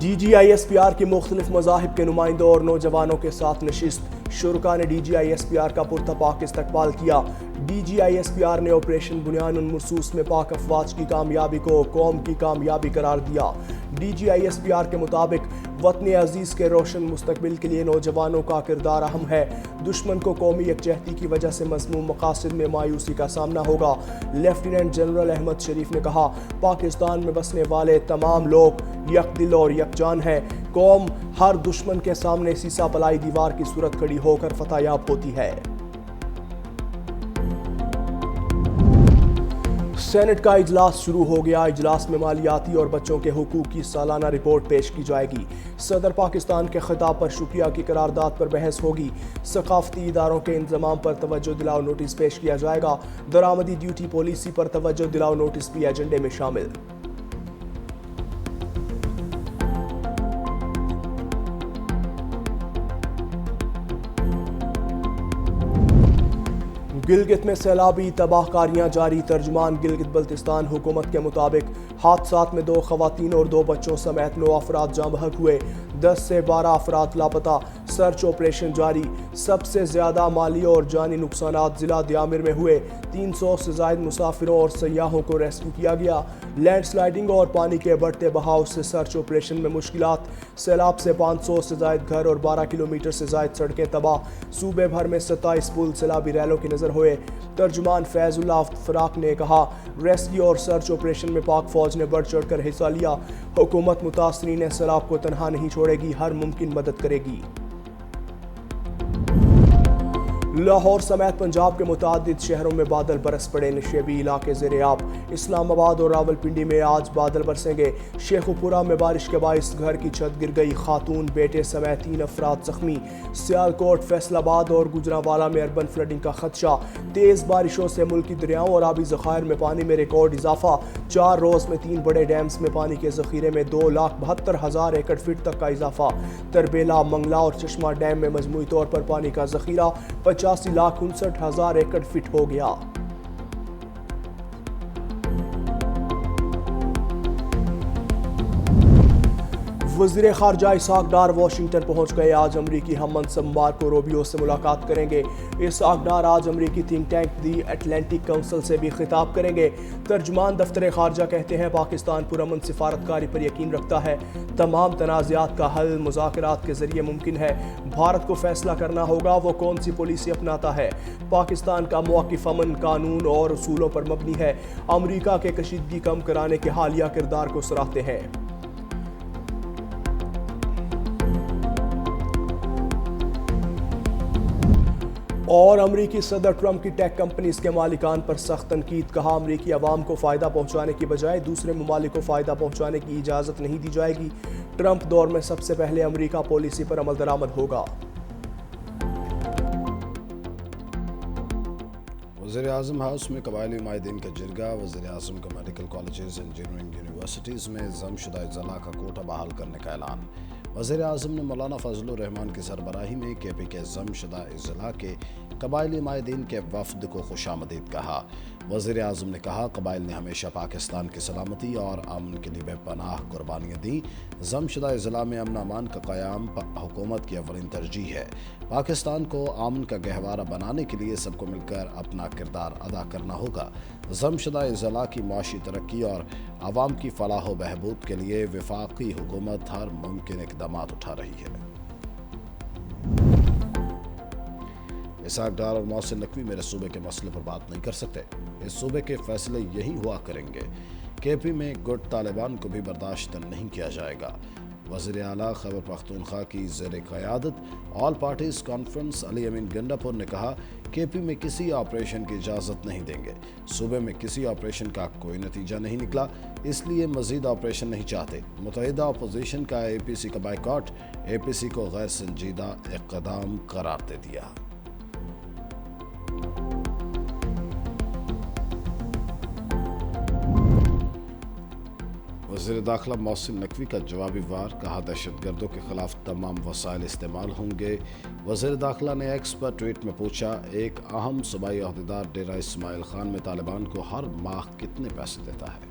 D G I S P R کے مختلف مذاہب کے نمائندوں اور نوجوانوں کے ساتھ نشست، شرکاء نے D G I S P R کا پرتپاک استقبال کیا۔ D G I S P R نے آپریشن بنیان المرصوص میں پاک افواج کی کامیابی کو قوم کی کامیابی قرار دیا۔ D G I S P R کے مطابق وطن عزیز کے روشن مستقبل کے لیے نوجوانوں کا کردار اہم ہے۔ دشمن کو قومی یکجہتی کی وجہ سے مذموم مقاصد میں مایوسی کا سامنا ہوگا۔ لیفٹیننٹ جنرل احمد شریف نے کہا، پاکستان میں بسنے والے تمام لوگ یک دل اور یکجان ہیں۔ قوم ہر دشمن کے سامنے سیسا پلائی دیوار کی صورت کھڑی ہو کر فتح یاب ہوتی ہے۔ سینٹ کا اجلاس شروع ہو گیا۔ اجلاس میں مالیاتی اور بچوں کے حقوق کی سالانہ رپورٹ پیش کی جائے گی۔ صدر پاکستان کے خطاب پر شکریہ کی قرارداد پر بحث ہوگی۔ ثقافتی اداروں کے انضمام پر توجہ دلاؤ نوٹس پیش کیا جائے گا۔ درآمدی ڈیوٹی پالیسی پر توجہ دلاؤ نوٹس بھی ایجنڈے میں شامل۔ گلگت میں سیلابی تباہ کاریاں جاری۔ ترجمان گلگت بلتستان حکومت کے مطابق حادثات میں 2 خواتین اور 2 بچوں سمیت 9 افراد جاں بحق ہوئے، 10 سے 12 افراد لاپتہ۔ سرچ آپریشن جاری۔ سب سے زیادہ مالی اور جانی نقصانات ضلع دیامر میں ہوئے۔ 300 سے زائد مسافروں اور سیاحوں کو ریسکیو کیا گیا۔ لینڈ سلائیڈنگ اور پانی کے بڑھتے بہاؤ سے سرچ آپریشن میں مشکلات۔ سیلاب سے 500 سے زائد گھر اور 12 کلومیٹر سے زائد سڑکیں تباہ۔ صوبے بھر میں 27 پل سیلابی ریلوں کی نظر ہوئے۔ ترجمان فیض اللہ فراق نے کہا، ریسکیو اور سرچ آپریشن میں پاک فوج نے بڑھ چڑھ کر حصہ لیا۔ حکومت متاثرین سیلاب کو تنہا نہیں چھوڑے گی، ہر ممکن مدد کرے گی۔ لاہور سمیت پنجاب کے متعدد شہروں میں بادل برس پڑے، نشیبی علاقے زیر آب۔ اسلام آباد اور راولپنڈی میں آج بادل برسیں گے۔ شیخوپورہ میں بارش کے باعث گھر کی چھت گر گئی، خاتون بیٹے سمیت 3 افراد زخمی۔ سیالکوٹ، فیصل آباد اور گوجرانوالہ میں اربن فلڈنگ کا خدشہ۔ تیز بارشوں سے ملکی دریاؤں اور آبی ذخائر میں پانی میں ریکارڈ اضافہ۔ 4 روز میں 3 بڑے ڈیمز میں پانی کے ذخیرے میں 2,72,000 ایکڑ فٹ تک کا اضافہ۔ تربیلا، منگلا اور چشمہ ڈیم میں مجموعی طور پر پانی کا ذخیرہ 85,59,000 ایکڑ فٹ ہو گیا۔ وزیر خارجہ اسحاق ڈار واشنگٹن پہنچ گئے۔ آج امریکی ہم منصب مارکو روبیو سے ملاقات کریں گے۔ اسحاق ڈار آج امریکی تھنک ٹینک دی اٹلانٹک کونسل سے بھی خطاب کریں گے۔ ترجمان دفتر خارجہ کہتے ہیں، پاکستان پرامن سفارتکاری پر یقین رکھتا ہے۔ تمام تنازعات کا حل مذاکرات کے ذریعے ممکن ہے۔ بھارت کو فیصلہ کرنا ہوگا وہ کون سی پالیسی اپناتا ہے۔ پاکستان کا موقف امن، قانون اور اصولوں پر مبنی ہے۔ امریکہ کے کشیدگی کم کرانے کے حالیہ کردار کو سراہتے ہیں۔ اور امریکی صدر ٹرمپ کی ٹیک کمپنیز کے مالکان پر سخت تنقید، کہا امریکی عوام کو فائدہ پہنچانے کی بجائے دوسرے ممالک کو فائدہ پہنچانے کی اجازت نہیں دی جائے گی۔ ٹرمپ دور میں سب سے پہلے امریکہ پالیسی پر عمل درآمد ہوگا۔ وزیر اعظم ہاؤس میں قبائلی نمائندین کا جرگہ۔ وزیر اعظم کا میڈیکل کالجز، انجینئرنگ یونیورسٹیز میں ضم شدہ اضلاع کا کوٹہ بحال کرنے کا اعلان۔ وزیر اعظم نے مولانا فضل الرحمان کی سربراہی میں کے پی کے ضم شدہ اضلاع کے قبائلی نمائندین کے وفد کو خوش آمدید کہا۔ وزیر اعظم نے کہا، قبائل نے ہمیشہ پاکستان کی سلامتی اور امن کے لیے بے پناہ قربانیاں دیں۔ ضم شدہ اضلاع میں امن امان کا قیام حکومت کی اولین ترجیح ہے۔ پاکستان کو امن کا گہوارہ بنانے کے لیے سب کو مل کر اپنا کردار ادا کرنا ہوگا۔ ضم شدہ اضلاع کی معاشی ترقی اور عوام کی فلاح و بہبود کے لیے وفاقی حکومت ہر ممکن اقدامات اٹھا رہی ہے۔ اسحاق ڈار اور محسن نقوی میرے صوبے کے مسئلے پر بات نہیں کر سکتے، اس صوبے کے فیصلے یہی ہوا کریں گے۔ کے پی میں گٹ طالبان کو بھی برداشت نہیں کیا جائے گا۔ وزیر اعلیٰ خیبر پختونخوا کی زیر قیادت آل پارٹیز کانفرنس علی امین گنڈاپور نے کہا، کے پی میں کسی آپریشن کی اجازت نہیں دیں گے۔ صوبے میں کسی آپریشن کا کوئی نتیجہ نہیں نکلا، اس لیے مزید آپریشن نہیں چاہتے۔ متحدہ اپوزیشن کا اے پی سی کا بائیکاٹ اے پی سی کو غیر سنجیدہ اقدام قرار دے دیا۔ وزیر داخلہ محسن نقوی کا جوابی وار، کہا دہشت گردوں کے خلاف تمام وسائل استعمال ہوں گے۔ وزیر داخلہ نے ایکس پر ٹویٹ میں پوچھا، ایک اہم صوبائی عہدیدار ڈیرہ اسماعیل خان میں طالبان کو ہر ماہ کتنے پیسے دیتا ہے؟